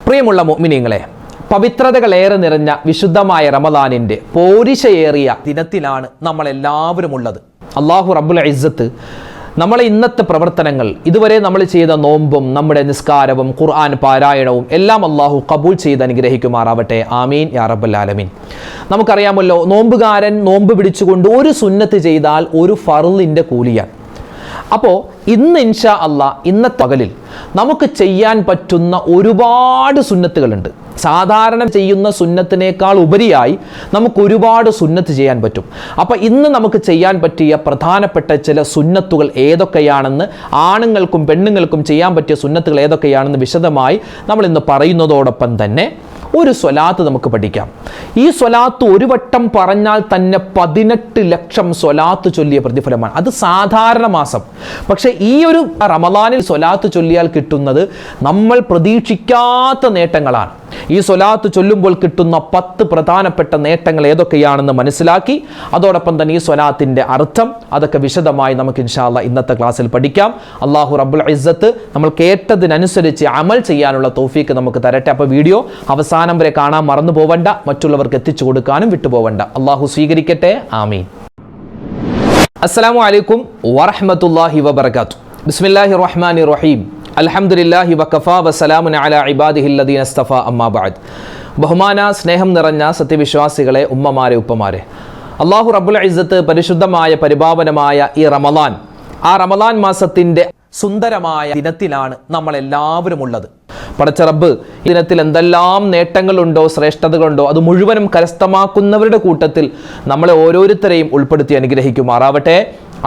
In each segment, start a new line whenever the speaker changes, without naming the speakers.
പ്രിയമുള്ള മുഅ്മിനീങ്ങളെ, പവിത്രതകളേറെ നിറഞ്ഞ വിശുദ്ധമായ റമദാനിൻ്റെ പോരിശയേറിയ ദിനത്തിലാണ് നമ്മളെല്ലാവരും ഉള്ളത്. അല്ലാഹു റബ്ബുൽ ഇസ്സത്ത് നമ്മളെ ഇന്നത്തെ പ്രവർത്തനങ്ങൾ, ഇതുവരെ നമ്മൾ ചെയ്ത നോമ്പും നമ്മുടെ നിസ്കാരവും ഖുർആൻ പാരായണവും എല്ലാം അല്ലാഹു ഖബൂൽ ചെയ്ത് അനുഗ്രഹിക്കുമാറാവട്ടെ. ആമീൻ യാ റബ്ബൽ ആലമീൻ. നമുക്കറിയാമല്ലോ, നോമ്പുകാരൻ നോമ്പ് പിടിച്ചുകൊണ്ട് ഒരു സുന്നത്ത് ചെയ്താൽ ഒരു ഫർളിൻ്റെ കൂലിയാണ്. അപ്പോൾ ഇന്ന് ഇൻഷാ അല്ലാ ഇന്നത്തെ പകലിൽ നമുക്ക് ചെയ്യാൻ പറ്റുന്ന ഒരുപാട് സുന്നത്തുകളുണ്ട്. സാധാരണ ചെയ്യുന്ന സുന്നത്തിനേക്കാൾ ഉപരിയായി നമുക്ക് ഒരുപാട് സുന്നത്ത് ചെയ്യാൻ പറ്റും. അപ്പോൾ ഇന്ന് നമുക്ക് ചെയ്യാൻ പറ്റിയ പ്രധാനപ്പെട്ട ചില സുന്നത്തുകൾ ഏതൊക്കെയാണെന്ന്, ആണുങ്ങൾക്കും പെണ്ണുങ്ങൾക്കും ചെയ്യാൻ പറ്റിയ സുന്നത്തുകൾ ഏതൊക്കെയാണെന്ന് വിശദമായി നമ്മൾ ഇന്ന് പറയുന്നതോടൊപ്പം തന്നെ ഒരു സ്വലാത്ത് നമുക്ക് പഠിക്കാം. ഈ സ്വലാത്ത് ഒരു വട്ടം പറഞ്ഞാൽ തന്നെ 18 ലക്ഷം സ്വലാത്ത് ചൊല്ലിയ പ്രതിഫലമാണ്. അത് സാധാരണ മാസം. പക്ഷേ ഈ ഒരു റമദാനിൽ സ്വലാത്ത് ചൊല്ലിയാൽ കിട്ടുന്നത് നമ്മൾ പ്രതീക്ഷിക്കാത്ത നേട്ടങ്ങളാണ്. ഈ സ്വലാത്ത് ചൊല്ലുമ്പോൾ കിട്ടുന്ന 10 പ്രധാനപ്പെട്ട നേട്ടങ്ങൾ ഏതൊക്കെയാണെന്ന് മനസ്സിലാക്കി അതോടൊപ്പം തന്നെ ഈ സ്വലാത്തിൻ്റെ അർത്ഥം അതൊക്കെ വിശദമായി നമുക്ക് ഇൻഷാ അല്ലാഹ് ഇന്നത്തെ ക്ലാസ്സിൽ പഠിക്കാം. അല്ലാഹു റബ്ബുൽ ഇസ്സത്ത് നമ്മൾ കേട്ടതിനനുസരിച്ച് അമൽ ചെയ്യാനുള്ള തൗഫീക്ക് നമുക്ക് തരട്ടെ. അപ്പോൾ വീഡിയോ അവസാനം വരെ കാണാൻ മറന്നു പോവണ്ട, മറ്റുള്ളവർക്ക് എത്തിച്ചു കൊടുക്കാനും വിട്ടുപോവണ്ട. അല്ലാഹു സ്വീകരിക്കട്ടെ. ആമീൻ. അസ്സലാമു അലൈക്കും വറഹ്മത്തുള്ളാഹി വബറകാതുഹു. ബിസ്മില്ലാഹിർ റഹ്മാനിർ റഹീം. അൽഹംദുലില്ലാഹി വകഫാ വസലാമുൻ അലാ ഇബാദിഹില്ലദീന ഇസ്തഫാ അമ്മാ ബഅദ്. ബഹുമാന സ്നേഹം നിറഞ്ഞ സത്യവിശ്വാസികളെ, ഉമ്മമാരെ, ഉപ്പമാരെ, അല്ലാഹു റബ്ബുൽ ഇസ്സത്ത് പരിശുദ്ധമായ പരിപാവനമായ ഈ റമദാൻ, ആ റമദാൻ മാസത്തിൻ്റെ സുന്ദരമായ ദിനത്തിലാണ് നമ്മളെല്ലാവരും ഉള്ളത്. പടച്ച റബ്ബ് ഈ ദിനത്തിൽ എന്തെല്ലാം നേട്ടങ്ങളുണ്ടോ, ശ്രേഷ്ഠതകളുണ്ടോ, അത് മുഴുവനും കരസ്ഥമാക്കുന്നവരുടെ കൂട്ടത്തിൽ നമ്മളെ ഓരോരുത്തരെയും ഉൾപ്പെടുത്തി അനുഗ്രഹിക്കുമാറാവട്ടെ.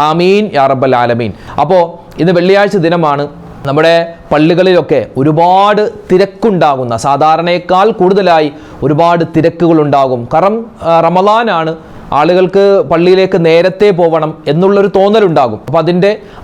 ആമീൻ യാ റബ്ബൽ ആലമീൻ. അപ്പോൾ ഇന്ന് വെള്ളിയാഴ്ച ദിനമാണ്. നമ്മുടെ പള്ളികളിലൊക്കെ ഒരുപാട് തിരക്കുണ്ടാകുന്ന, സാധാരണയേക്കാൾ കൂടുതലായി ഒരുപാട് തിരക്കുകളുണ്ടാകും. കാരണം റമദാനാണ്, ആളുകൾക്ക് പള്ളിയിലേക്ക് നേരത്തെ പോകണം എന്നുള്ളൊരു തോന്നലുണ്ടാകും. അപ്പോൾ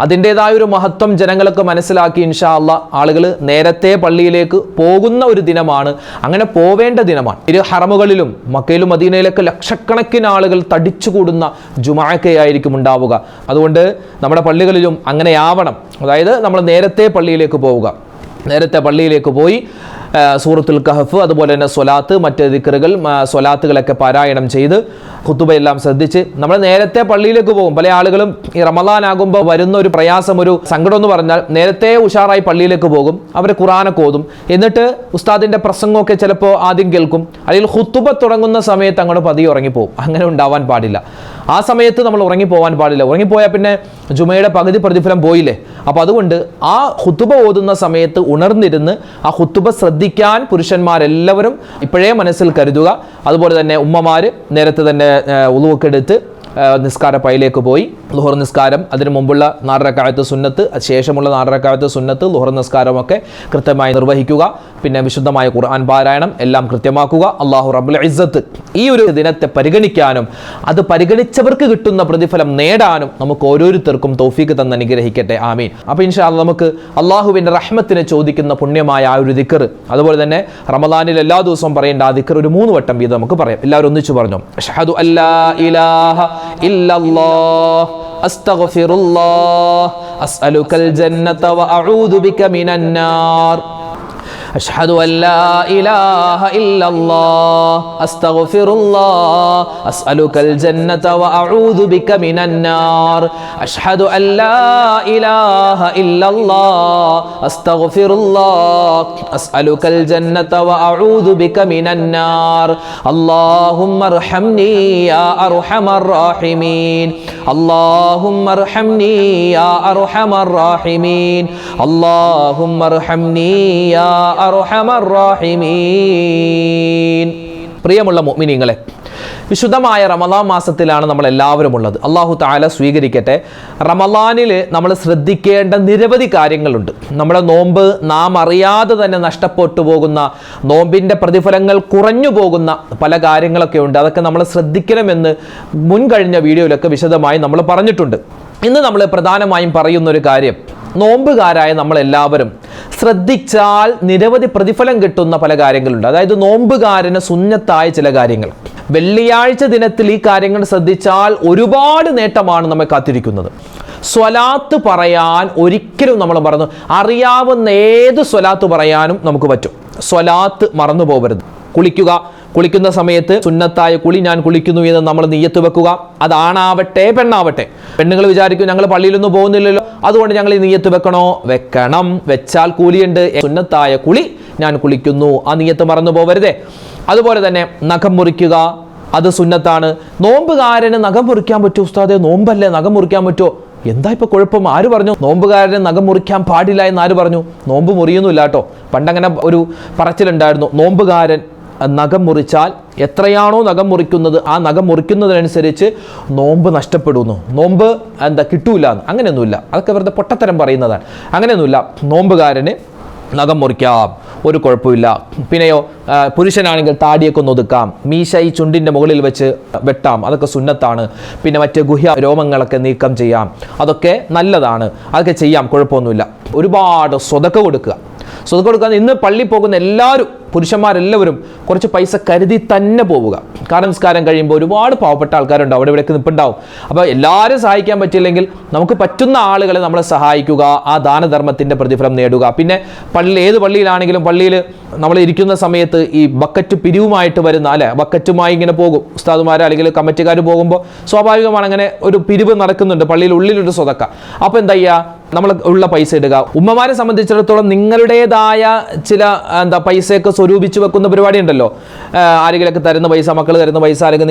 അതിൻ്റേതായ ഒരു മഹത്വം ജനങ്ങളൊക്കെ മനസ്സിലാക്കി ഇൻഷാ അല്ലാഹ് ആളുകൾ നേരത്തെ പള്ളിയിലേക്ക് പോകുന്ന ഒരു ദിനമാണ്. അങ്ങനെ പോവേണ്ട ദിനമാണ്. ഇരു ഹറമുകളിലും മക്കയിലും മദീനയിലൊക്കെ ലക്ഷക്കണക്കിന് ആളുകൾ തടിച്ചുകൂടുന്ന ജുമാഅയായിരിക്കും ഉണ്ടാവുക. അതുകൊണ്ട് നമ്മുടെ പള്ളികളിലും അങ്ങനെയാവണം. അതായത് നമ്മൾ നേരത്തെ പള്ളിയിലേക്ക് പോവുക. നേരത്തെ പള്ളിയിലേക്ക് പോയി സൂറത്തുൽ കഹഫ്, അതുപോലെ തന്നെ സ്വലാത്ത്, മറ്റ് ദിക്റുകൾ, സ്വലാത്തുകളൊക്കെ പാരായണം ചെയ്ത് ഖുതുബയെല്ലാം ശ്രദ്ധിച്ച് നമ്മൾ നേരത്തെ പള്ളിയിലേക്ക് പോകും. പല ആളുകളും ഈ റമദാൻ ആകുമ്പോൾ വരുന്ന ഒരു പ്രയാസം, ഒരു സങ്കടം എന്ന് പറഞ്ഞാൽ നേരത്തെ ഉഷാറായി പള്ളിയിലേക്ക് പോകും, അവർ ഖുർആനൊക്കെ ഓതും, എന്നിട്ട് ഉസ്താദിൻ്റെ പ്രസംഗമൊക്കെ ചിലപ്പോൾ ആദ്യം കേൾക്കും, അല്ലെങ്കിൽ ഖുതുബ തുടങ്ങുന്ന സമയത്ത് അങ്ങോട്ട് പതിയെ ഉറങ്ങിപ്പോകും. അങ്ങനെ ഉണ്ടാവാൻ പാടില്ല. ആ സമയത്ത് നമ്മൾ ഉറങ്ങിപ്പോവാൻ പാടില്ല. ഉറങ്ങിപ്പോയാൽ പിന്നെ ജുമയുടെ പകുതി പ്രതിഫലം പോയില്ലേ. അപ്പോൾ അതുകൊണ്ട് ആ ഖുതുബ ഓതുന്ന സമയത്ത് ഉണർന്നിരുന്ന് ആ ഖുതുബ ശ്രദ്ധിക്കാൻ പുരുഷന്മാരെല്ലാവരും ഇപ്പോഴേ മനസ്സിൽ കരുതുക. അതുപോലെ തന്നെ ഉമ്മമാർ നേരത്തെ തന്നെ ഉളുവൊക്കെ എടുത്ത് നിസ്കാരപ്പയിലേക്ക് പോയി ളുഹർ നിസ്കാരം, അതിനു മുമ്പുള്ള 4 റക്അത്ത് സുന്നത്ത്, ശേഷമുള്ള 4 റക്അത്ത് സുന്നത്ത്, ളുഹർ നിസ്കാരമൊക്കെ കൃത്യമായി നിർവഹിക്കുക. പിന്നെ വിശുദ്ധമായ ഖുർആൻ പാരായണം എല്ലാം കൃത്യമാക്കുക. അല്ലാഹു റബ്ബുൽ ഇസ്സത്ത് ഈ ഒരു ദിനത്തെ പരിഗണിക്കാനും അത് പരിഗണിച്ചവർക്ക് കിട്ടുന്ന പ്രതിഫലം നേടാനും നമുക്ക് ഓരോരുത്തർക്കും തൗഫീക്ക് തന്ന് അനുഗ്രഹിക്കട്ടെ. ആമീൻ. അപ്പോൾ ഇൻഷാ അല്ലാഹ് നമുക്ക് അല്ലാഹുവിൻ്റെ റഹ്മത്തിനെ ചോദിക്കുന്ന പുണ്യമായ ആ ഒരു ദിക്ർ, അതുപോലെ തന്നെ റമദാനിൽ എല്ലാ ദിവസവും പറയേണ്ട ആ ദിക്ർ ഒരു 3 വട്ടം വീതം നമുക്ക് പറയാം. എല്ലാവരും ഒന്നിച്ചു പറഞ്ഞു. അഷ്ഹദു അല്ലാ ഇലാഹ ഇല്ലല്ലാഹ് അസ്തഗ്ഫിറുല്ലാഹ് അസ്അലുകൽ ജന്നത വഅഊദു ബിക മിനൻ നാർ. أشهد أن لا إله إلا الله أستغفر الله أسألك الجنة وأعوذ بك من النار. أشهد أن لا إله إلا الله أستغفر الله أسألك الجنة وأعوذ بك من النار. اللهم ارحمني يا أرحم الراحمين. اللهم ارحمني يا أرحم الراحمين. اللهم ارحمني يا അർഹമർ റഹീമീൻ. പ്രിയമുള്ള മുഅ്മിനീങ്ങളെ, വിശുദ്ധമായ റമദാൻ മാസത്തിലാണ് നമ്മൾ എല്ലാവരും ഉള്ളത്. അല്ലാഹു തആല സ്വീകരിക്കട്ടെ. റമദാനിൽ നമ്മൾ ശ്രദ്ധിക്കേണ്ട നിരവധി കാര്യങ്ങളുണ്ട്. നമ്മുടെ നോമ്പ് നാം അറിയാതെ തന്നെ നഷ്ടപ്പെട്ടു പോകുന്ന, നോമ്പിൻ്റെ പ്രതിഫലങ്ങൾ കുറഞ്ഞു പോകുന്ന പല കാര്യങ്ങളൊക്കെ ഉണ്ട്. അതൊക്കെ നമ്മൾ ശ്രദ്ധിക്കണമെന്ന് മുൻകഴിഞ്ഞ വീഡിയോയിലൊക്കെ വിശദമായി നമ്മൾ പറഞ്ഞിട്ടുണ്ട്. ഇന്ന് നമ്മൾ പ്രധാനമായും പറയുന്നൊരു കാര്യം, നോമ്പുകാരായ നമ്മളെല്ലാവരും ശ്രദ്ധിച്ചാൽ നിരവധി പ്രതിഫലം കിട്ടുന്ന പല കാര്യങ്ങളുണ്ട്. അതായത് നോമ്പുകാരന് സുന്നത്തായ ചില കാര്യങ്ങൾ. വെള്ളിയാഴ്ച ദിനത്തിൽ ഈ കാര്യങ്ങൾ ശ്രദ്ധിച്ചാൽ ഒരുപാട് നേട്ടമാണ് നമ്മെ കാത്തിരിക്കുന്നത്. സ്വലാത്ത് പറയാൻ ഒരിക്കലും നമ്മൾ മറന്നു, അറിയാവുന്ന ഏത് സ്വലാത്ത് പറയാനും നമുക്ക് പറ്റും. സ്വലാത്ത് മറന്നു പോകരുത്. കുളിക്കുന്ന സമയത്ത് സുന്നത്തായ കുളി ഞാൻ കുളിക്കുന്നു എന്ന് നമ്മൾ നിയ്യത്ത് വെക്കുക. അതാണാവട്ടെ പെണ്ണാവട്ടെ. പെണ്ണുങ്ങൾ വിചാരിക്കും ഞങ്ങൾ പള്ളിയിലൊന്നും പോകുന്നില്ലല്ലോ, അതുകൊണ്ട് ഞങ്ങൾ ഈ നിയ്യത്ത് വെക്കണോ? വെക്കണം. വെച്ചാൽ കൂലിയുണ്ട്. സുന്നത്തായ കുളി ഞാൻ കുളിക്കുന്നു, ആ നിയ്യത്ത് മറന്നു പോകരുതേ. അതുപോലെ തന്നെ നഖം മുറിക്കുക, അത് സുന്നത്താണ്. നോമ്പുകാരന് നഖം മുറിക്കാൻ പറ്റുമോ ഉസ്താദേ? നോമ്പല്ലേ, നഖം മുറിക്കാൻ പറ്റുമോ? എന്താ ഇപ്പൊ കുഴപ്പം? ആര് പറഞ്ഞു നോമ്പുകാരന് നഖം മുറിക്കാൻ പാടില്ല എന്ന്? ആര് പറഞ്ഞു? നോമ്പ് മുറിയൊന്നുമില്ല കേട്ടോ. പണ്ടങ്ങനെ ഒരു പറച്ചിലുണ്ടായിരുന്നു, നോമ്പുകാരൻ നഖം മുറിച്ചാൽ എത്രയാണോ നഖം മുറിക്കുന്നത് ആ നഖം മുറിക്കുന്നതിനനുസരിച്ച് നോമ്പ് നഷ്ടപ്പെടുന്നു, നോമ്പ് കിട്ടൂല. അങ്ങനെയൊന്നുമില്ല, അതൊക്കെ വെറുതെ പൊട്ടത്തരം പറയുന്നതാണ്. അങ്ങനെയൊന്നുമില്ല. നോമ്പുകാരന് നഖം മുറിക്കാം, ഒരു കുഴപ്പമില്ല. പിന്നെയോ പുരുഷനാണെങ്കിൽ താടിയൊക്കെ ഒന്ന് ഒതുക്കാം, മീശ ഈ ചുണ്ടിൻ്റെ മുകളിൽ വെച്ച് വെട്ടാം, അതൊക്കെ സുന്നത്താണ്. പിന്നെ മറ്റ് ഗുഹ്യ രോമങ്ങളൊക്കെ നീക്കം ചെയ്യാം, അതൊക്കെ നല്ലതാണ്, അതൊക്കെ ചെയ്യാം, കുഴപ്പമൊന്നുമില്ല. ഒരുപാട് സ്വതക്ക കൊടുക്കുക. സ്വതക്ക കൊടുക്കാൻ ഇന്ന് പള്ളി പോകുന്ന എല്ലാവരും, പുരുഷന്മാരെല്ലാവരും കുറച്ച് പൈസ കരുതി തന്നെ പോവുക. കാരണം നിസ്കാരം കഴിയുമ്പോൾ ഒരുപാട് പാവപ്പെട്ട ആൾക്കാരുണ്ടാവും, അവിടെ ഇവിടെയൊക്കെ നിൽപ്പുണ്ടാവും. അപ്പോൾ എല്ലാവരും സഹായിക്കാൻ പറ്റില്ലെങ്കിൽ നമുക്ക് പറ്റുന്ന ആളുകളെ നമ്മളെ സഹായിക്കുക, ആ ദാനധർമ്മത്തിൻ്റെ പ്രതിഫലം നേടുക. പിന്നെ ഏത് പള്ളിയിലാണെങ്കിലും പള്ളിയിൽ നമ്മൾ ഇരിക്കുന്ന സമയത്ത് ഈ ബക്കറ്റ് പിരിവുമായിട്ട് വരുന്ന ബക്കറ്റുമായി ഇങ്ങനെ പോകും ഉസ്താദുമാർ അല്ലെങ്കിൽ കമ്മിറ്റിക്കാർ പോകുമ്പോൾ സ്വാഭാവികമാണ് അങ്ങനെ ഒരു പിരിവ് നടക്കുന്നുണ്ട് പള്ളിയിൽ ഉള്ളിലൊരു സ്വതക്ക. അപ്പോൾ എന്താ ചെയ്യുക? നമ്മൾ ഉള്ള പൈസ ഇടുക. ഉമ്മമാരെ സംബന്ധിച്ചിടത്തോളം നിങ്ങളുടേതായ ചില പൈസയൊക്കെ സ്വരൂപിച്ച് വെക്കുന്ന പരിപാടി ഉണ്ടല്ലോ. ആരെങ്കിലൊക്കെ തരുന്ന പൈസ, മക്കൾ തരുന്ന പൈസ, അല്ലെങ്കിൽ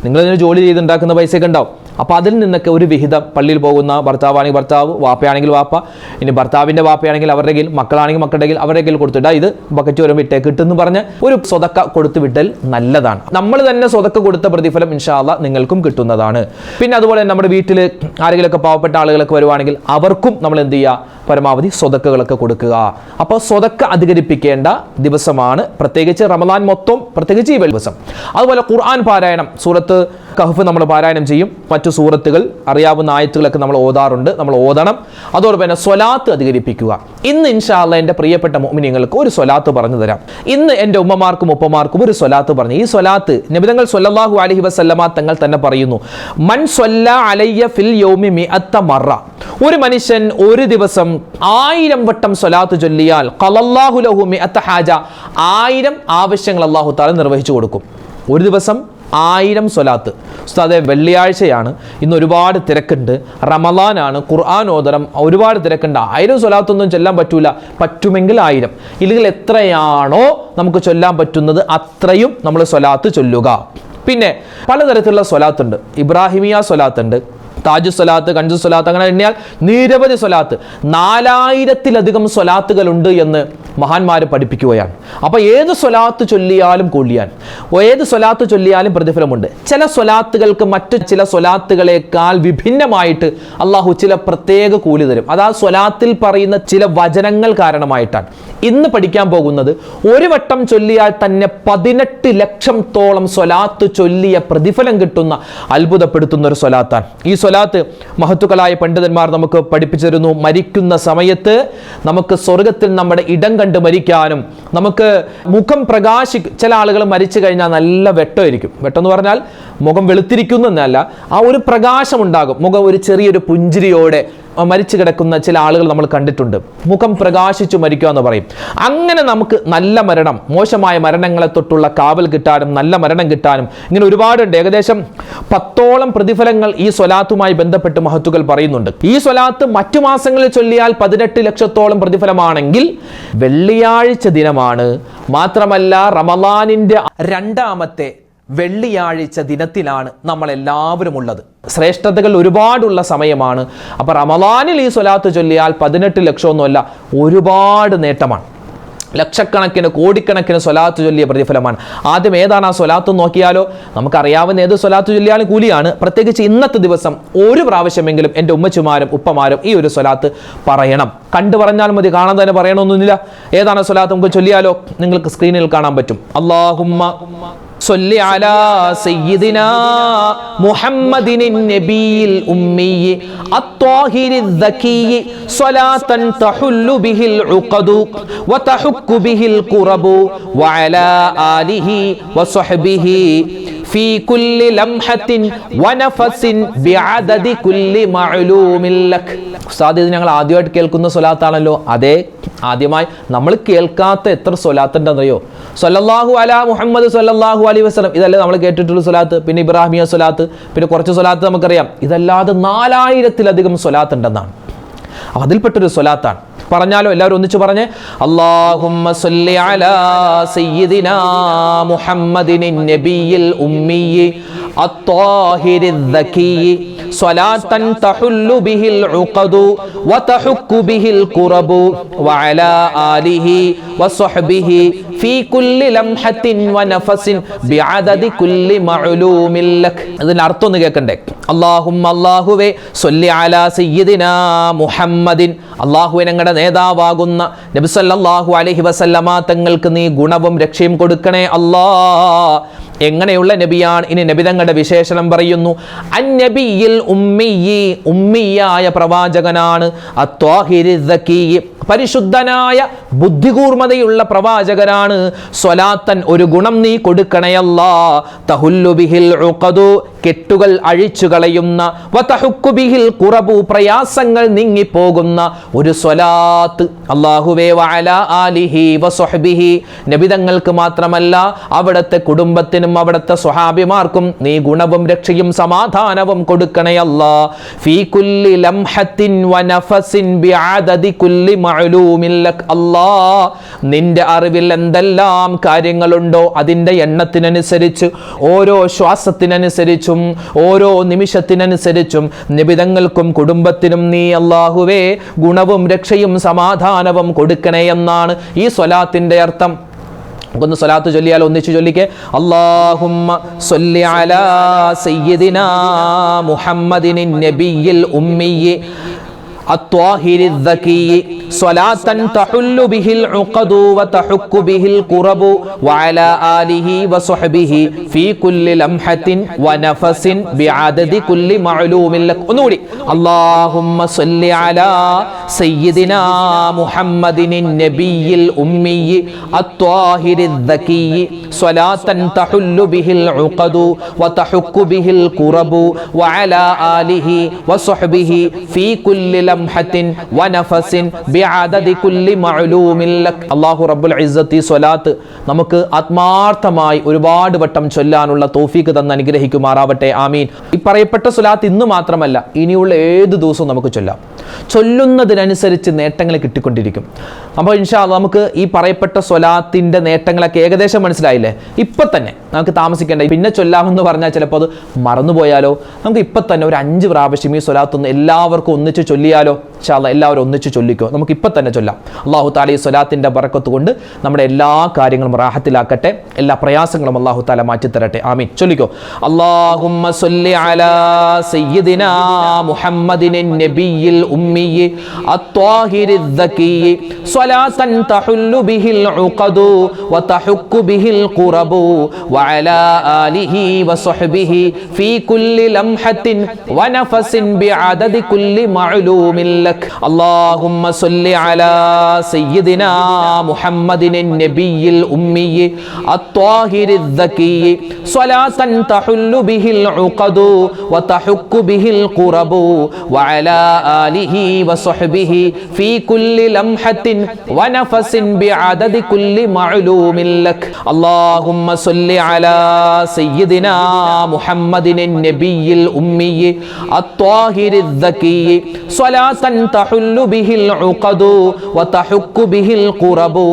നിങ്ങൾ ജോലി ചെയ്തുണ്ടാക്കുന്ന പൈസയൊക്കെ ഉണ്ടാവും. അപ്പോൾ അതിൽ നിന്നൊക്കെ ഒരു വിഹിതം പള്ളിയിൽ പോകുന്ന ഭർത്താവാണെങ്കിൽ ഭർത്താവ്, വാപ്പയാണെങ്കിൽ വാപ്പ, ഇനി ഭർത്താവിൻ്റെ വാപ്പയാണെങ്കിൽ അവരുടെ കയ്യിൽ, മക്കളാണെങ്കിൽ മക്കളുടെ കയ്യിൽ, അവരുടെ കയ്യിൽ കൊടുത്തിട്ടാ ഇത് ബക്കറ്റ് വരും വിട്ടേ കിട്ടുമെന്ന് പറഞ്ഞ് ഒരു സ്വതക്ക കൊടുത്തു വിട്ടൽ നല്ലതാണ്. നമ്മൾ തന്നെ സ്വതക്ക കൊടുത്ത പ്രതിഫലം ഇൻഷാ അല്ലാഹ് നിങ്ങൾക്കും കിട്ടുന്നതാണ്. പിന്നെ അതുപോലെ നമ്മുടെ വീട്ടിൽ ആരെങ്കിലുമൊക്കെ പാവപ്പെട്ട ആളുകളൊക്കെ വരുവാണെങ്കിൽ അവർക്കും നമ്മൾ എന്ത് ചെയ്യുക? പരമാവധി സ്വതക്കകളൊക്കെ കൊടുക്കുക. അപ്പോൾ സ്വതക്ക അധികരിപ്പിക്കേണ്ട ദിവസമാണ്, പ്രത്യേകിച്ച് റമദാൻ മൊത്തം, പ്രത്യേകിച്ച് ഈ ദിവസം. അതുപോലെ ഖുർആൻ പാരായണം, സൂറത്ത് കഹ്ഫ് നമ്മൾ പാരായണം ചെയ്യും. മറ്റു സൂറത്തുകൾ, അറിയാവുന്ന ആയത്തുകളൊക്കെ നമ്മൾ ഓതാറുണ്ട്, നമ്മൾ ഓതണം. അതോടൊപ്പം തന്നെ സ്വലാത്ത് അധികരിപ്പിക്കുക. ഇന്ന് ഇൻഷാ അല്ലാഹ് എൻ്റെ പ്രിയപ്പെട്ട മുഅ്മിനീങ്ങൾക്ക് ഒരു സ്വലാത്ത് പറഞ്ഞു തരാം. ഇന്ന് എൻ്റെ ഉമ്മമാർക്കും ഉപ്പമാർക്കും ഒരു സ്വലാത്ത് പറഞ്ഞു. ഈ സ്വലാത്ത് നബി തങ്ങൾ സ്വല്ലല്ലാഹു അലൈഹി വസല്ലമ തങ്ങൾ തന്നെ പറയുന്നു, മൻ സ്വല്ല അലയ്യ ഫിൽ യൗമി മിഅത്ത മറ. ഒരു മനുഷ്യൻ ഒരു ദിവസം 1000 വട്ടം സ്വലാത്ത് ചൊല്ലിയാൽ ഖലല്ലാഹു ലഹു മിഅത്ത ഹാജ, 1000 ആവശ്യങ്ങൾ അല്ലാഹു തആല നിർവഹിച്ചു കൊടുക്കും. ഒരു ദിവസം 1000 സ്വലാത്ത്. ഉസ്താദേ വെള്ളിയാഴ്ചയാണ്, ഇന്ന് ഒരുപാട് തിരക്കുണ്ട്, റമളാനാണ്, ഖുർആൻ ഓതണം, ഒരുപാട് തിരക്കുണ്ട്, 1000 സ്വലാത്തൊന്നും ചൊല്ലാൻ പറ്റൂല. പറ്റുമെങ്കിൽ 1000, ഇല്ലെങ്കിൽ എത്രയാണോ നമുക്ക് ചൊല്ലാൻ പറ്റുന്നത് അത്രയും നമ്മൾ സ്വലാത്ത് ചൊല്ലുക. പിന്നെ പലതരത്തിലുള്ള സ്വലാത്തുണ്ട്. ഇബ്രാഹിമിയ സ്വലാത്തുണ്ട്, താജു സ്വലാത്ത്, കഞ്ചു സ്വലാത്ത്, അങ്ങനെ എണ്ണിയാൽ നിരവധി സ്വലാത്ത്, 4000-ലധികം സ്വലാത്തുകളുണ്ട് എന്ന് മഹാന്മാർ പഠിപ്പിക്കുകയാണ്. അപ്പോൾ ഏത് സ്വലാത്ത് ചൊല്ലിയാലും കൂലിയാൻ, ഏത് സ്വലാത്ത് ചൊല്ലിയാലും പ്രതിഫലമുണ്ട്. ചില സ്വലാത്തുകൾക്ക് മറ്റു ചില സ്വലാത്തുകളെക്കാൾ വിഭിന്നമായിട്ട് അള്ളാഹു ചില പ്രത്യേക കൂലി തരും. അത് ആ സ്വലാത്തിൽ പറയുന്ന ചില വചനങ്ങൾ കാരണമായിട്ടാണ്. ഇന്ന് പഠിക്കാൻ പോകുന്നത് ഒരു വട്ടം ചൊല്ലിയാൽ തന്നെ 18 ലക്ഷത്തോളം സ്വലാത്ത് ചൊല്ലിയ പ്രതിഫലം കിട്ടുന്ന അത്ഭുതപ്പെടുത്തുന്ന ഒരു സ്വലാത്താണ്. ഈ സ്വലാത്ത് മഹത്തുക്കളായ പണ്ഡിതന്മാർ നമുക്ക് പഠിപ്പിച്ചു തരുന്നു. മരിക്കുന്ന സമയത്ത് നമുക്ക് സ്വർഗത്തിൽ നമ്മുടെ ഇടം കണ്ട് മരിക്കാനും, നമുക്ക് മുഖം ചില ആളുകൾ മരിച്ചു കഴിഞ്ഞാൽ നല്ല വെട്ടമായിരിക്കും. വെട്ടം എന്ന് പറഞ്ഞാൽ മുഖം വെളുത്തിരിക്കുന്നു എന്നല്ല, ആ ഒരു പ്രകാശം ഉണ്ടാകും. മുഖം ഒരു ചെറിയൊരു പുഞ്ചിരിയോടെ മരിച്ചു കിടക്കുന്ന ചില ആളുകൾ നമ്മൾ കണ്ടിട്ടുണ്ട്. മുഖം പ്രകാശിച്ചു മരിക്കുക എന്ന് പറയും. അങ്ങനെ നമുക്ക് നല്ല മരണം, മോശമായ മരണങ്ങളെ തൊട്ടുള്ള കാവൽ കിട്ടാനും നല്ല മരണം കിട്ടാനും ഇങ്ങനെ ഒരുപാടുണ്ട്. ഏകദേശം 10ഓളം പ്രതിഫലങ്ങൾ ഈ സ്വലാത്തുമായി ബന്ധപ്പെട്ട് മഹത്തുക്കൾ പറയുന്നുണ്ട്. ഈ സ്വലാത്ത് മറ്റു മാസങ്ങളിൽ ചൊല്ലിയാൽ 18 ലക്ഷത്തോളം പ്രതിഫലമാണെങ്കിൽ വെള്ളിയാഴ്ച ദിനമാണ്, മാത്രമല്ല റമളാനിന്റെ 2ാമത്തെ വെള്ളിയാഴ്ച ദിനത്തിലാണ് നമ്മളെല്ലാവരും ഉള്ളത്. ശ്രേഷ്ഠതകൾ ഒരുപാടുള്ള സമയമാണ്. അപ്പോൾ റമളാനിൽ ഈ സ്വലാത്ത് ചൊല്ലിയാൽ 18 ലക്ഷമൊന്നുമല്ല, ഒരുപാട് നേട്ടമാണ്. ലക്ഷക്കണക്കിന് കോടിക്കണക്കിന് സ്വലാത്ത് ചൊല്ലിയ പ്രതിഫലമാണ്. ആദ്യം ഏതാണ് ആ സ്വലാത്ത് നോക്കിയാലോ? നമുക്കറിയാവുന്ന ഏത് സ്വലാത്ത് ചൊല്ലിയാലും കൂലിയാണ്. പ്രത്യേകിച്ച് ഇന്നത്തെ ദിവസം ഒരു പ്രാവശ്യമെങ്കിലും എൻ്റെ ഉമ്മച്ചുമാരും ഉപ്പമാരും ഈ ഒരു സ്വലാത്ത് പറയണം. കണ്ടു പറഞ്ഞാൽ മതി, കാണാൻ തന്നെ പറയണമെന്നൊന്നുമില്ല. ഏതാണ് സ്വലാത്ത് നമുക്ക് ചൊല്ലിയാലോ? നിങ്ങൾക്ക് സ്ക്രീനിൽ കാണാൻ പറ്റും. അല്ലാഹുമ്മ സ്വല്ലി അലാ സയ്യിദിനാ മുഹമ്മദിൻ നബിയിൽ ഉമ്മി അത്വാഹിരിൽ ദകീ സ്വലാത്തൻ തഹുല്ലു ബിഹിൽ ഉഖദു വതഹുക്കു ബിഹിൽ ഖുറബു വഅലാ ആലിഹി വസ്വഹ്ബിഹി ഫീ കുല്ലി ലംഹത്തിൻ വനഫസിൻ ബിഅദദി കുല്ലി മഅലൂമിൻ ലക്. ഉസ്താദ്, ഇത് ഞങ്ങൾ ആദ്യമായിട്ട് കേൾക്കുന്ന സ്വലാത്താണല്ലോ. അതെ, ആദ്യമായി നമ്മൾ കേൾക്കാത്ത എത്ര സ്വലാത്ത് ഉണ്ടെന്നറിയോ? സ്വല്ലല്ലാഹു അലാ മുഹമ്മദ് സ്വല്ലല്ലാഹു അലൈഹി വസല്ലം, ഇതല്ലേ നമ്മൾ കേട്ടിട്ടുള്ള സ്വലാത്ത്. പിന്നെ ഇബ്രാഹിമിയ സ്വലാത്ത്, പിന്നെ കുറച്ച് സ്വലാത്ത് നമുക്കറിയാം. ഇതല്ലാതെ 4000-ലധികം സ്വലാത്ത് ഉണ്ടെന്നാണ്. അതിൽപ്പെട്ടൊരു സ്വലാത്താണ്. പറഞ്ഞാലോ, എല്ലാവരും ഒന്നിച്ചു പറഞ്ഞേ. അല്ലാഹുമ്മ സ്വല്ലി അലാ സയ്യിദിനാ മുഹമ്മദിൻ നബിയിൽ ഉമ്മിയി അത്വാഹിരിൽ ദകിയി സ്വലാത്തൻ തഹുല്ലു ബിഹിൽ ഉഖദു വതഹുക്കു ബിഹിൽ ഖുറബു വഅലാ ആലിഹി വസ്വഹ്ബിഹി ഫീ കുല്ലി ലംഹത്തിൻ വനഫസിൻ ബിഅദദി കുല്ലി മഅലൂമിൻ ലക്. ഇതിന്റെ അർത്ഥം ഒന്ന് കേൾക്കണ്ടേ? അല്ലാഹുമ്മ, അല്ലാഹുവേ, സ്വല്ലി അലാ സയ്യിദിനാ മുഹമ്മദിൻ, അല്ലാഹുവേ ഞങ്ങളുടെ നേതാവാകുന്ന നബി സല്ലല്ലാഹു അലൈഹി വസല്ലമ തങ്ങൾക്ക് നീ ഗുണവും രക്ഷയും കൊടുക്കണേ അല്ലാ. എങ്ങനെയുള്ള നബിയാണ്? ഇനി നബി തങ്ങളുടെ വിശേഷണം പറയുന്നു. അന്നബിയിൽ ഉമ്മിയി, ഉമ്മിയായ പ്രവാചകനാണ്. അത്വാഹിരി ദകീ, പരിശുദ്ധനായ ബുദ്ധികൂർമ്മതയുള്ള പ്രവാചകനാണ്. സ്വലാത്തൻ, ഒരു ഗുണം നീ കൊടുക്കണയല്ലാ. തഹുല്ലു ബിഹിൽ ഉഖദു, കെട്ടുകൾ അഴിച്ചു കളയുന്ന, വതഹുക്കു ബിഹിൽ ഖുറബു, പ്രയാസങ്ങൾ നീങ്ങിപ്പോകുന്ന ഒരു സ്വലാത്ത്. അല്ലാഹുവേ, വഅലാ ആലിഹി വസ്വഹ്ബിഹി, നബിതങ്ങൾക്ക് മാത്രമല്ല അവിടുത്തെ കുടുംബത്തിനും അവിടുത്തെ സ്വഹാബിമാർക്കും നീ ഗുണവും രക്ഷയും സമാധാനവും കൊടുക്കണയല്ലാ. ഫീ കുല്ലി ലംഹത്തിൻ വനഫസിൻ ബിഅദദി കുല്ലി മഅലൂമിൻ ലക്. അല്ലാ, നിന്റെ അറിവിൽ എന്തെല്ലാം കാര്യങ്ങളുണ്ടോ അതിൻ്റെ എണ്ണത്തിനനുസരിച്ച്, ഓരോ ശ്വാസത്തിനനുസരിച്ചും ഓരോ നിമിഷത്തിനനുസരിച്ചും നിബിതങ്ങൾക്കും കുടുംബത്തിനും നീ അല്ലാഹുവേ ഗുണവും രക്ഷയും സമാധാനവും കൊടുക്കണേ എന്നാണ് ഈ സ്വലാത്തിന്റെ അർത്ഥം. ഒന്ന് സ്വലാത്ത് ചൊല്ലിയാൽ ഒന്നിച്ചു ചൊല്ലിക്കേ. അല്ലാഹുമ്മ സ്വല്ലി അലാ സയ്യിദിനാ മുഹമ്മദിൻ നബിയിൽ ഉമ്മിയി അത്വാഹിരി ദകീ സ്വലാത്തൻ തഹുല്ലു ബിഹിൽ ഉഖദു വതഹുക്കു ബിഹിൽ ഖുറബു വഅലാ ആലിഹി വസ്വഹ്ബിഹി ഫീ കുല്ലി ലംഹത്തിൻ വനഫസിൻ ബിഅദദി കുല്ലി മഅലൂമിൻ ലക്. ഒന്നുകൂടി. അല്ലാഹുമ്മ സ്വല്ലി അലാ സയ്യിദിനാ മുഹമ്മദിൻ നബിയിൽ ഉമ്മിയി അത്വാഹിരി ദകീ സ്വലാത്തൻ തഹുല്ലു ബിഹിൽ ഉഖദു വതഹുക്കു ബിഹിൽ ഖുറബു വഅലാ ആലിഹി വസ്വഹ്ബിഹി ഫീ കുല്ലി ലംഹത്തിൻ വനഫസിൻ ബിഅദദി കുല്ലി മഅലൂമിൻ ലക്. അല്ലാഹു റബ്ബുൽ ഇസ്സത്തി സ്വലാത്ത് നമുക്ക് ആത്മാർത്ഥമായി ഒരുപാട് വട്ടം ചൊല്ലാനുള്ള തൗഫീഖ് തന്ന് അനുഗ്രഹിക്കുമാറാവട്ടെ. ആമീൻ. ഈ പറയപ്പെട്ട സ്വലാത്ത് ഇന്ന് മാത്രമല്ല, ഇനിയുള്ള ഏത് ദിവസവും നമുക്ക് ചൊല്ലാം. ചൊല്ലുന്നതിനനുസരിച്ച് നേട്ടങ്ങൾ കിട്ടിക്കൊണ്ടിരിക്കും. അപ്പോൾ ഇൻഷാ അല്ലാഹ് നമുക്ക് ഈ പറയപ്പെട്ട സ്വലാത്തിന്റെ നേട്ടങ്ങളൊക്കെ ഏകദേശം മനസ്സിലായില്ലേ? ഇപ്പം തന്നെ നമുക്ക് താമസിക്കേണ്ട, പിന്നെ ചൊല്ലാമെന്ന് പറഞ്ഞാൽ ചിലപ്പോൾ അത് മറന്നുപോയാലോ. നമുക്ക് ഇപ്പം തന്നെ ഒരു 5 പ്രാവശ്യം ഈ സ്വലാത്തൊന്ന് എല്ലാവർക്കും ഒന്നിച്ച് ചൊല്ലിയാലോ? ഇൻഷാ അല്ലാഹ് എല്ലാവരും ഒന്നിച്ച് ചൊല്ലിക്കോ. നമുക്ക് ഇപ്പം തന്നെ ചൊല്ലാം. അല്ലാഹു തആല ഈ സ്വലാത്തിന്റെ ബറക്കത്ത് കൊണ്ട് നമ്മുടെ എല്ലാ കാര്യങ്ങളും റാഹത്തിലാക്കട്ടെ, എല്ലാ പ്രയാസങ്ങളും അല്ലാഹു തആല മാറ്റിത്തരട്ടെ. ആമീൻ. ചൊല്ലിക്കോ. അല്ലാഹുമ്മ സ്വല്ലി അലാ സയ്യിദിനാ മുഹമ്മദിൻ നബിയിൽ ഉമ്മിയി അത്വാഹിരി ദകീ സ്വലാത്തൻ തഹുല്ലു ബിഹിൽ ഉഖദു വതഹുക്കു ബിഹിൽ ഖുറബു വഅലാ ആലിഹി വസ്വഹ്ബിഹി ഫീ കുല്ലി ലംഹത്തിൻ വനഫസിൻ ബിഅദദി കുല്ലി മഅലൂമിൻ ലക്. അല്ലാഹുമ്മ സ്വല്ലി അലാ സയ്യിദിനാ മുഹമ്മദിൻ നബിയിൽ ഉമ്മിയി അത്വാഹിരി ദകീ സ്വലാത്തൻ തഹുല്ലു ബിഹിൽ ഉഖദു വതഹുക്കു ബിഹിൽ ഖുറബു വഅലാ ആലിഹി വസ്വഹ്ബിഹി ഫീ കുല്ലി ലംഹത്തിൻ വനഫസിൻ ബിഅദദി കുല്ലി മഅലൂമിൻ ലക്. അല്ലാഹുമ്മ സ്വല്ലി അലാ സയ്യിദിനാ മുഹമ്മദിൻ നബിയിൽ ഉമ്മിയി അത്വാഹിരി ദകീ സ്വലാത്തൻ തഹുല്ലു ബിഹിൽ ഉഖദു വതഹുക്കു ബിഹിൽ ഖുറബു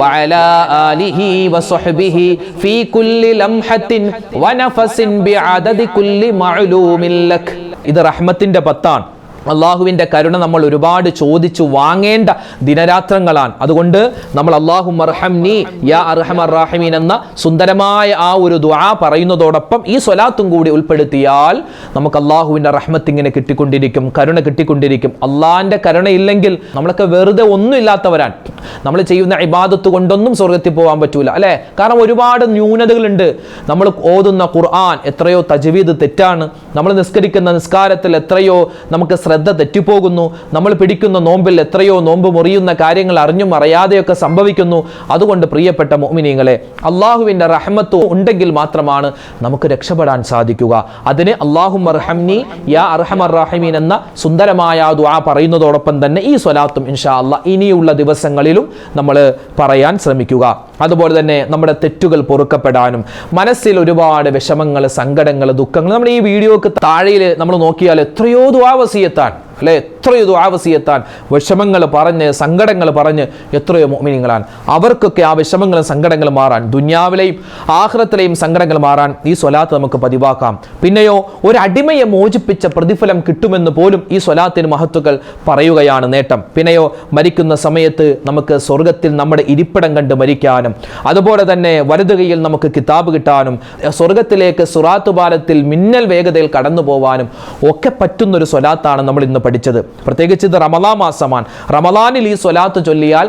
വഅലാ ആലിഹി വസ്വഹ്ബിഹി ഫീ കുല്ലി ലംഹത്തിൻ വനഫസിൻ ബിഅദദി കുല്ലി മഅലൂമിൻ ലക്. ഇത് റഹ്മത്തിന്റെ 10 അള്ളാഹുവിൻ്റെ കരുണ നമ്മൾ ഒരുപാട് ചോദിച്ചു വാങ്ങേണ്ട ദിനരാത്രങ്ങളാണ്. അതുകൊണ്ട് നമ്മൾ അല്ലാഹുമ്മ അർഹംനി യാ അർഹമർ റഹീമീൻ എന്ന സുന്ദരമായ ആ ഒരു ദുആ പറയുന്നതോടൊപ്പം ഈ സ്വലാത്തും കൂടി ഉൾപ്പെടുത്തിയാൽ നമുക്ക് അള്ളാഹുവിൻ്റെ റഹ്മത്ത് ഇങ്ങനെ കിട്ടിക്കൊണ്ടിരിക്കും, കരുണ കിട്ടിക്കൊണ്ടിരിക്കും. അള്ളാഹിൻ്റെ കരുണ ഇല്ലെങ്കിൽ നമ്മളൊക്കെ വെറുതെ ഒന്നും ഇല്ലാത്തവരാണ്. നമ്മൾ ചെയ്യുന്ന ഇബാദത്ത് കൊണ്ടൊന്നും സ്വർഗ്ഗത്തിൽ പോകാൻ പറ്റൂല, അല്ലേ? കാരണം ഒരുപാട് ന്യൂനതകളുണ്ട്. നമ്മൾ ഓതുന്ന ഖുർആൻ എത്രയോ തജ്വീദ് തെറ്റാണ്. നമ്മൾ നിസ്കരിക്കുന്ന നിസ്കാരത്തിൽ എത്രയോ നമുക്ക് ശ്രദ്ധ തെറ്റിപ്പോകുന്നു. നമ്മൾ പിടിക്കുന്ന നോമ്പിൽ എത്രയോ നോമ്പ് മുറിയുന്ന കാര്യങ്ങൾ അറിഞ്ഞും അറിയാതെയൊക്കെ സംഭവിക്കുന്നു. അതുകൊണ്ട് പ്രിയപ്പെട്ട മുഅ്മിനീങ്ങളെ, അള്ളാഹുവിൻ്റെ റഹ്മത്ത് ഉണ്ടെങ്കിൽ മാത്രമാണ് നമുക്ക് രക്ഷപ്പെടാൻ സാധിക്കുക. അതിന് അല്ലാഹുമ്മ അർഹംനി യാ അർഹമർ റഹീമീൻ എന്ന സുന്ദരമായ ദുആ പറയുന്നതോടൊപ്പം തന്നെ ഈ സ്വലാത്തും ഇൻഷാ അല്ലാഹ് ഇനിയുള്ള ദിവസങ്ങളിലും നമ്മൾ പറയാൻ ശ്രമിക്കുക. അതുപോലെ തന്നെ നമ്മുടെ തെറ്റുകൾ പൊറുക്കപ്പെടാനും മനസ്സിൽ ഒരുപാട് വിഷമങ്ങൾ, സങ്കടങ്ങൾ, ദുഃഖങ്ങൾ, നമ്മുടെ ഈ വീഡിയോക്ക് താഴെയിൽ നമ്മൾ നോക്കിയാൽ എത്രയോ ദുആ വസിയത്താൻ, അല്ലെ, എത്രയോ ദുആ വസിയത്താൻ, വിഷമങ്ങൾ പറഞ്ഞ് സങ്കടങ്ങൾ പറഞ്ഞ് എത്രയോ മുഅ്മിനീങ്ങളാണ്. അവർക്കൊക്കെ ആ വിഷമങ്ങളും സങ്കടങ്ങളും മാറാൻ, ദുനിയാവിലെയും ആഖിറത്തിലെയും സങ്കടങ്ങൾ മാറാൻ ഈ സ്വലാത്ത് നമുക്ക് പതിവാക്കാം. പിന്നെയോ ഒരു അടിമയെ മോചിപ്പിച്ച പ്രതിഫലം കിട്ടുമെന്ന് പോലും ഈ സ്വലാത്തിന് മഹത്തുക്കൾ പറയുകയാണ് നേട്ടം. പിന്നെയോ മരിക്കുന്ന സമയത്ത് നമുക്ക് സ്വർഗത്തിൽ നമ്മുടെ ഇരിപ്പിടം കണ്ട് മരിക്കാനും, അതുപോലെ തന്നെ വലതു കൈയിൽ നമുക്ക് കിതാബ് കിട്ടാനും, സ്വർഗത്തിലേക്ക് സിറാത്ത് പാലത്തിൽ മിന്നൽ വേഗതയിൽ കടന്നു പോവാനും ഒക്കെ പറ്റുന്നൊരു സ്വലാത്താണ് നമ്മൾ ഇന്ന് പഠിച്ചത്. പ്രത്യേകിച്ച് ഇത് റമളാൻ മാസമാണ്. റമളാനിൽ ഈ സ്വലാത്ത് ചൊല്ലിയാൽ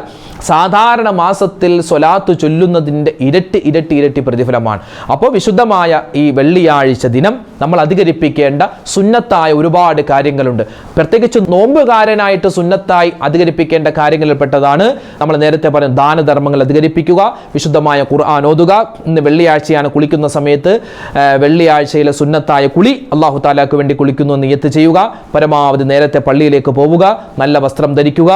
സാധാരണ മാസത്തിൽ സ്വലാത്ത് ചൊല്ലുന്നതിൻ്റെ ഇരട്ടി പ്രതിഫലമാണ്. അപ്പോൾ വിശുദ്ധമായ ഈ വെള്ളിയാഴ്ച ദിനം നമ്മൾ അധികരിപ്പിക്കേണ്ട സുന്നത്തായ ഒരുപാട് കാര്യങ്ങളുണ്ട്. പ്രത്യേകിച്ച് നോമ്പുകാരനായിട്ട് സുന്നത്തായി അധികരിപ്പിക്കേണ്ട കാര്യങ്ങളിൽപ്പെട്ടതാണ് നമ്മൾ നേരത്തെ പറഞ്ഞ ദാനധർമ്മങ്ങൾ അധികരിപ്പിക്കുക, വിശുദ്ധമായ ഖുർആൻ ഓതുക. ഇന്ന് വെള്ളിയാഴ്ചയാണ്, കുളിക്കുന്ന സമയത്ത് വെള്ളിയാഴ്ചയിലെ സുന്നത്തായ കുളി, അല്ലാഹു തആലക്ക് വേണ്ടി കുളിക്കുന്നു എന്ന് നിയ്യത്ത് ചെയ്യുക. പരമാവധി നേരത്തെ പള്ളിയിലേക്ക് പോവുക, നല്ല വസ്ത്രം ധരിക്കുക.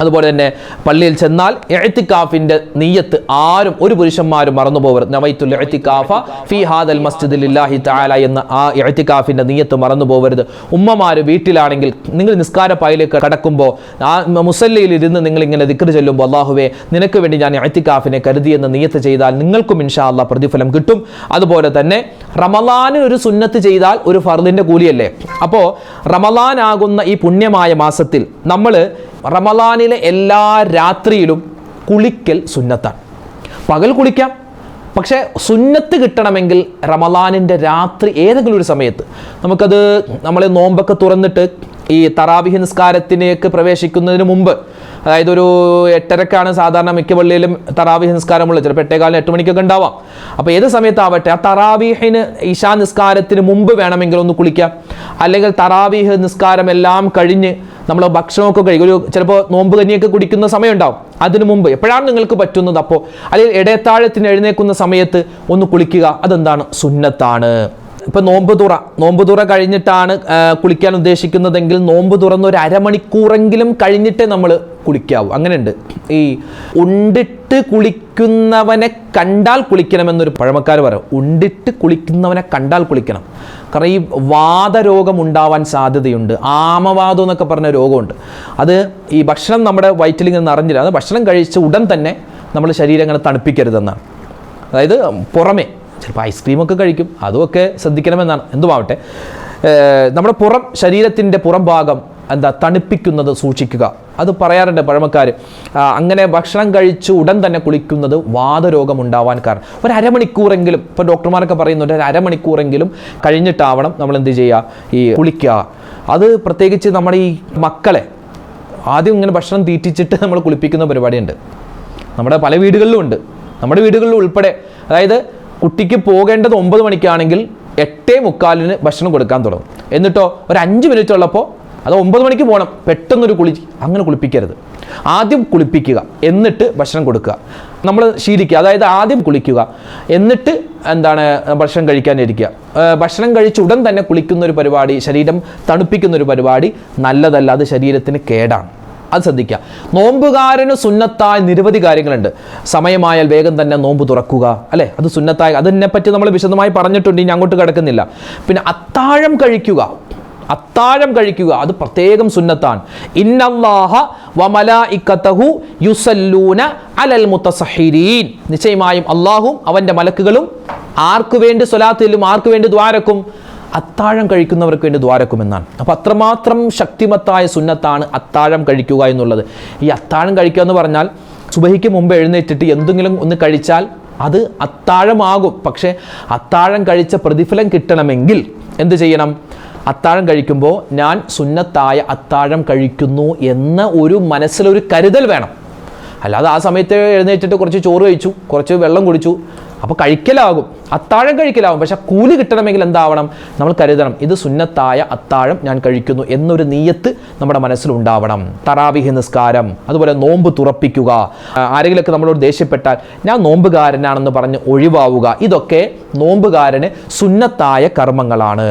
അതുപോലെ തന്നെ പള്ളിയിൽ ചെന്നാൽ ഇഅ്തികാഫിന്റെ നിയ്യത്ത് ആരും, ഒരു പുരുഷന്മാരും മറന്നു പോകരുത്. നവൈത്തുൽ ഇഅ്തികാഫ ഫീ ഹാദൽ മസ്ജിദി ലില്ലാഹി തആല എന്ന ആ ഇഅ്തികാഫിന്റെ നിയ്യത്ത് മറന്നു പോകരുത്. ഉമ്മമാർ വീട്ടിലാണെങ്കിൽ നിങ്ങൾ നിസ്കാരപ്പായിലേക്ക് കടക്കുമ്പോൾ ആ മുസല്ലയിൽ ഇരുന്ന് നിങ്ങൾ ഇങ്ങനെ ദിക്ർ ചൊല്ലുമ്പോൾ, അല്ലാഹുവേ നിനക്ക് വേണ്ടി ഞാൻ ഇഅ്തികാഫിനെ കരുതിയെന്ന് നിയ്യത്ത് ചെയ്താൽ നിങ്ങൾക്കും ഇൻഷാ അല്ലാഹ് പ്രതിഫലം കിട്ടും. അതുപോലെ തന്നെ റമളാനിൽ ഒരു സുന്നത്ത് ചെയ്താൽ ഒരു ഫർദിന്റെ കൂലിയല്ലേ. അപ്പോൾ റമളാൻ ആകുന്ന ഈ പുണ്യമായ മാസത്തിൽ നമ്മൾ റമളാനിലെ എല്ലാ രാത്രിയിലും കുളിക്കൽ സുന്നത്താണ്. പകൽ കുളിക്കാം, പക്ഷേ സുന്നത്ത് കിട്ടണമെങ്കിൽ റമളാനിൻ്റെ രാത്രി ഏതെങ്കിലും ഒരു സമയത്ത് നമുക്കത്, നമ്മൾ നോമ്പൊക്കെ തുറന്നിട്ട് ഈ തറാവിഹ് നിസ്കാരത്തിലേക്ക് പ്രവേശിക്കുന്നതിന് മുമ്പ്, അതായത് ഒരു 8:30ക്കാണ് സാധാരണ മിക്ക പള്ളിയിലും തറാവീഹ് നിസ്കാരമുള്ളത്, ചിലപ്പോൾ 8:15 8 മണിക്കൊക്കെ ഉണ്ടാവാം. അപ്പോൾ ഏത് സമയത്താവട്ടെ ആ തറാവീഹിന് ഇശാ നിസ്കാരത്തിന് മുമ്പ് വേണമെങ്കിൽ ഒന്ന് കുളിക്കാം. അല്ലെങ്കിൽ തറാവീഹ് നിസ്കാരം എല്ലാം കഴിഞ്ഞ് നമ്മൾ ഭക്ഷണമൊക്കെ കഴിക്കും, ഒരു ചിലപ്പോൾ നോമ്പ് കഞ്ഞിയൊക്കെ കുടിക്കുന്ന സമയം ഉണ്ടാവും, അതിനു മുമ്പ് എപ്പോഴാണ് നിങ്ങൾക്ക് പറ്റുന്നത് അപ്പോൾ, അല്ലെങ്കിൽ ഇടയത്താഴത്തിന് എഴുന്നേൽക്കുന്ന സമയത്ത് ഒന്ന് കുളിക്കുക. അതെന്താണ്? സുന്നത്താണ്. ഇപ്പം നോമ്പ് തുറ കഴിഞ്ഞിട്ടാണ് കുളിക്കാൻ ഉദ്ദേശിക്കുന്നതെങ്കിൽ നോമ്പ് തുറന്ന് ഒരു അരമണിക്കൂറെങ്കിലും കഴിഞ്ഞിട്ടേ നമ്മൾ കുളിക്കാവൂ. അങ്ങനെയുണ്ട്. ഈ ഉണ്ടിട്ട് കുളിക്കുന്നവനെ കണ്ടാൽ കുളിക്കണമെന്നൊരു പഴമക്കാർ പറയും. ഉണ്ടിട്ട് കുളിക്കുന്നവനെ കണ്ടാൽ കുളിക്കണം. കാരണം ഈ വാതരോഗം ഉണ്ടാവാൻ സാധ്യതയുണ്ട്. ആമവാദം എന്നൊക്കെ പറഞ്ഞ രോഗമുണ്ട്. അത് ഈ ഭക്ഷണം നമ്മുടെ വയറ്റിൽ ഇങ്ങനെ നിറഞ്ഞില്ല, അത് ഭക്ഷണം കഴിച്ച ഉടൻ തന്നെ നമ്മൾ ശരീരം അങ്ങനെ തണുപ്പിക്കരുതെന്നാണ്. അതായത് പുറമേ ചിലപ്പോൾ ഐസ്ക്രീമൊക്കെ കഴിക്കും, അതുമൊക്കെ ശ്രദ്ധിക്കണമെന്നാണ്. എന്തുമാവട്ടെ, നമ്മുടെ ശരീരത്തിൻ്റെ പുറം ഭാഗം തണുപ്പിക്കുന്നത് സൂക്ഷിക്കുക. അത് പറയാറുണ്ട് പഴമക്കാർ. അങ്ങനെ ഭക്ഷണം കഴിച്ച് ഉടൻ തന്നെ കുളിക്കുന്നത് വാതരോഗം ഉണ്ടാവാൻ കാരണം. ഒരു അരമണിക്കൂറെങ്കിലും, ഇപ്പോൾ ഡോക്ടർമാരൊക്കെ പറയുന്നുണ്ട്, ഒരു അരമണിക്കൂറെങ്കിലും കഴിഞ്ഞിട്ടാവണം നമ്മൾ എന്ത് ചെയ്യുക, ഈ കുളിക്കുക. അത് പ്രത്യേകിച്ച് നമ്മുടെ ഈ മക്കളെ ആദ്യം ഇങ്ങനെ ഭക്ഷണം തീറ്റിച്ചിട്ട് നമ്മൾ കുളിപ്പിക്കുന്ന പരിപാടിയുണ്ട്. നമ്മുടെ പല വീടുകളിലും ഉണ്ട്, നമ്മുടെ വീടുകളിലും ഉൾപ്പെടെ. അതായത് കുട്ടിക്ക് പോകേണ്ടത് 9 മണിക്കാണെങ്കിൽ 8:45 ഭക്ഷണം കൊടുക്കാൻ തുടങ്ങും. എന്നിട്ടോ ഒരു 5 മിനിറ്റ് ഉള്ളപ്പോൾ, അത് 9 മണിക്ക് പോകണം, പെട്ടെന്നൊരു അങ്ങനെ കുളിപ്പിക്കരുത്. ആദ്യം കുളിപ്പിക്കുക, എന്നിട്ട് ഭക്ഷണം കൊടുക്കുക. നമ്മൾ ശീലിക്കുക. അതായത് ആദ്യം കുളിക്കുക, എന്നിട്ട് ഭക്ഷണം കഴിക്കാനിരിക്കുക. ഭക്ഷണം കഴിച്ച് ഉടൻ തന്നെ കുളിക്കുന്ന ഒരു പരിപാടി, ശരീരം തണുപ്പിക്കുന്ന ഒരു പരിപാടി നല്ലതല്ല, അത് ശരീരത്തിന് കേടാണ്. അത് ശ്രദ്ധിക്കുക. നോമ്പുകാരന് സുന്നത്തായ നിരവധി കാര്യങ്ങളുണ്ട്. സമയമായാൽ വേഗം തന്നെ നോമ്പ് തുറക്കുക, അല്ലേ, അത് സുന്നത്തായ, അതിനെപ്പറ്റി നമ്മൾ വിശദമായി പറഞ്ഞിട്ടുണ്ട്, ഇനി അങ്ങോട്ട് കിടക്കുന്നില്ല. പിന്നെ അത്താഴം കഴിക്കുക, അത് പ്രത്യേകം സുന്നത്താണ്. ഇന്നല്ലാഹ വമലായികതഹു യുസല്ലൂന അലൽ മുതസഹിരീൻ, നിശ്ചയമായും അല്ലാഹും അവൻ്റെ മലക്കുകളും ആർക്കു വേണ്ടി സ്വലാത്തിലും ആർക്കു വേണ്ടി ദ്വാരക്കും? അത്താഴം കഴിക്കുന്നവർക്ക് വേണ്ടി ദ്വാരക്കുമെന്നാണ്. അപ്പോൾ അത്രമാത്രം ശക്തിമത്തായ സുന്നത്താണ് അത്താഴം കഴിക്കുക എന്നുള്ളത്. ഈ അത്താഴം കഴിക്കുക എന്ന് പറഞ്ഞാൽ സുബഹിക്ക് മുമ്പ് എഴുന്നേറ്റിട്ട് എന്തെങ്കിലും ഒന്ന് കഴിച്ചാൽ അത് അത്താഴമാകും. പക്ഷേ അത്താഴം കഴിച്ച പ്രതിഫലം കിട്ടണമെങ്കിൽ എന്ത് ചെയ്യണം? അത്താഴം കഴിക്കുമ്പോൾ ഞാൻ സുന്നത്തായ അത്താഴം കഴിക്കുന്നു എന്ന ഒരു മനസ്സിലൊരു കരുതൽ വേണം. അല്ലാതെ ആ സമയത്ത് എഴുന്നേറ്റിട്ട് കുറച്ച് ചോറ് കഴിച്ചു, കുറച്ച് വെള്ളം കുടിച്ചു, അപ്പോൾ കഴിക്കലാകും, അത്താഴം കഴിക്കലാകും. പക്ഷെ കൂലി കിട്ടണമെങ്കിൽ എന്താവണം? നമ്മൾ കരുതണം, ഇത് സുന്നത്തായ അത്താഴം ഞാൻ കഴിക്കുന്നു എന്നൊരു നീയത്ത് നമ്മുടെ മനസ്സിലുണ്ടാവണം. തറാവിഹ് നിസ്കാരം, അതുപോലെ നോമ്പ് തുറപ്പിക്കുക, ആരെങ്കിലൊക്കെ നമ്മളോട് ദേഷ്യപ്പെട്ടാൽ ഞാൻ നോമ്പുകാരനാണെന്ന് പറഞ്ഞ് ഒഴിവാവുക, ഇതൊക്കെ നോമ്പുകാരന് സുന്നത്തായ കർമ്മങ്ങളാണ്.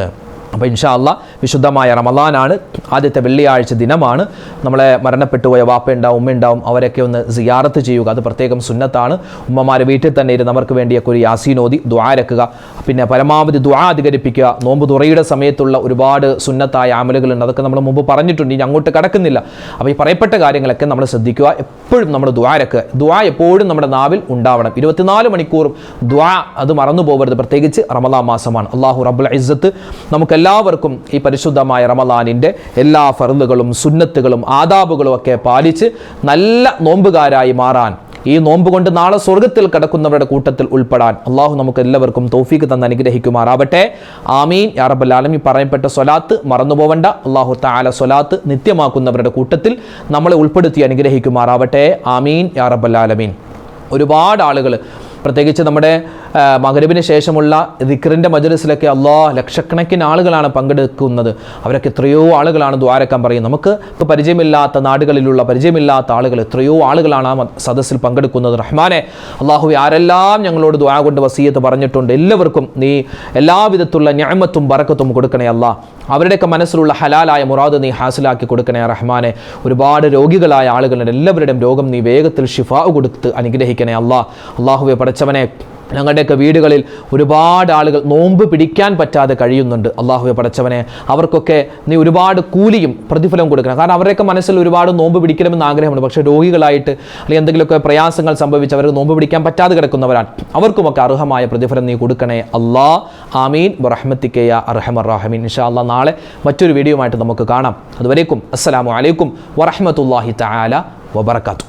അപ്പോൾ ഇൻഷാ അല്ലാഹ് വിശുദ്ധമായ റമളാനാണ്, ആദ്യത്തെ വെള്ളിയാഴ്ച ദിനമാണ്. നമ്മളെ മരണപ്പെട്ടു പോയ വാപ്പയുണ്ടാവും, ഉമ്മയുണ്ടാവും, അവരൊക്കെ ഒന്ന് സിയാറത്ത് ചെയ്യുക, അത് പ്രത്യേകം സുന്നത്താണ്. ഉമ്മമാരെ വീട്ടിൽ തന്നെ ഇരുന്ന് അവർക്ക് വേണ്ടിയൊക്കെ ഒരു യാസീൻ ഓതി ദുആ രക്കുക. പിന്നെ പരമാവധി ദുആ അധികരിപ്പിക്കുക. നോമ്പ് തുറയുടെ സമയത്തുള്ള ഒരുപാട് സുന്നത്തായ അമലുകളുണ്ട്, അതൊക്കെ നമ്മൾ മുമ്പ് പറഞ്ഞിട്ടുണ്ട്, ഇനി അങ്ങോട്ട് കടക്കുന്നില്ല. അപ്പോൾ ഈ പറയപ്പെട്ട കാര്യങ്ങളൊക്കെ നമ്മൾ ശ്രദ്ധിക്കുക. എപ്പോഴും നമ്മൾ ദുആ രക്കുക. ദുആ എപ്പോഴും നമ്മുടെ നാവിൽ ഉണ്ടാവണം. 24 മണിക്കൂറും ദുആ അത് മറന്നു പോകരുത്, പ്രത്യേകിച്ച് റമളാൻ മാസമാണ്. അല്ലാഹു റബ്ബുൽ ഇസ്സത്ത് നമുക്ക് എല്ലാവർക്കും ഈ പരിശുദ്ധമായ റമളാനിൻ്റെ എല്ലാ ഫർളുകളും സുന്നത്തുകളും ആദാബുകളും ഒക്കെ പാലിച്ച് നല്ല നോമ്പുകാരായി മാറാൻ, ഈ നോമ്പ് കൊണ്ട് നാളെ സ്വർഗത്തിൽ കടക്കുന്നവരുടെ കൂട്ടത്തിൽ ഉൾപ്പെടാൻ അള്ളാഹു നമുക്ക് എല്ലാവർക്കും തൗഫീഖ് തന്ന് അനുഗ്രഹിക്കുമാറാവട്ടെ. ആമീൻ യാ റബ്ബൽ ആലമീൻ. പറയപ്പെട്ട സ്വലാത്ത് മറന്നുപോകണ്ട. അള്ളാഹു തആല സ്വലാത്ത് നിത്യമാക്കുന്നവരുടെ കൂട്ടത്തിൽ നമ്മളെ ഉൾപ്പെടുത്തി അനുഗ്രഹിക്കുമാറാവട്ടെ. ആമീൻ യാ റബ്ബൽ ആലമീൻ. ഒരുപാട് ആളുകൾ, പ്രത്യേകിച്ച് നമ്മുടെ മഗ്‌രിബിന് ശേഷമുള്ള ദിക്റിൻ്റെ മജ്‌ലിസിലൊക്കെ ലക്ഷക്കണക്കിന് ആളുകളാണ് പങ്കെടുക്കുന്നത്. അവരൊക്കെ എത്രയോ ആളുകളാണ് ദ്വാരക്കാൻ പറയും. നമുക്ക് ഇപ്പോൾ പരിചയമില്ലാത്ത നാടുകളിലുള്ള പരിചയമില്ലാത്ത ആളുകൾ എത്രയോ ആളുകളാണ് ആ സദസ്സിൽ പങ്കെടുക്കുന്നത്. റഹ്മാനെ, അള്ളാഹുവേ, ആരെല്ലാം ഞങ്ങളോട് ദുആ കൊണ്ട് വസിയത്ത് പറഞ്ഞിട്ടുണ്ട്, എല്ലാവർക്കും നീ എല്ലാവിധത്തുള്ള നിഅമത്തും ബറക്കത്തും കൊടുക്കണേ അല്ലാഹ്. അവരുടെയൊക്കെ മനസ്സിലുള്ള ഹലാലായ മുറാദ് നീ ഹാസിലാക്കി കൊടുക്കണേ റഹ്മാനെ. ഒരുപാട് രോഗികളായ ആളുകളുടെ എല്ലാവരുടെയും രോഗം നീ വേഗത്തിൽ ഷിഫാ കൊടുത്ത് അനുഗ്രഹിക്കണേ അല്ലാഹ്. അള്ളാഹുവേ പടച്ചവനെ, ഞങ്ങളുടെയൊക്കെ വീടുകളിൽ ഒരുപാട് ആളുകൾ നോമ്പ് പിടിക്കാൻ പറ്റാതെ കഴിയുന്നുണ്ട്. അള്ളാഹുവേ പടച്ചവനെ, അവർക്കൊക്കെ നീ ഒരുപാട് കൂലിയും പ്രതിഫലം കൊടുക്കണം. കാരണം അവരുടെയൊക്കെ മനസ്സിൽ ഒരുപാട് നോമ്പ് പിടിക്കണമെന്ന് ആഗ്രഹമുണ്ട്, പക്ഷേ രോഗികളായിട്ട് അല്ലെങ്കിൽ എന്തെങ്കിലുമൊക്കെ പ്രയാസങ്ങൾ സംഭവിച്ച് അവർക്ക് നോമ്പ് പിടിക്കാൻ പറ്റാതെ കിടക്കുന്നവരാണ്. അവർക്കുമൊക്കെ അർഹമായ പ്രതിഫലം നീ കൊടുക്കണേ അല്ലാഹ്. ആമീൻ ബിറഹ്മതിക യാ അർഹമർ റഹീമീൻ. ഇൻഷാ അല്ലാഹ് നാളെ മറ്റൊരു വീഡിയോയുമായിട്ട് നമുക്ക് കാണാം. അതുവരേക്കും അസ്സലാമു അലൈക്കും വറഹ്മത്തുള്ളാഹി തആല വബറകാതുഹു.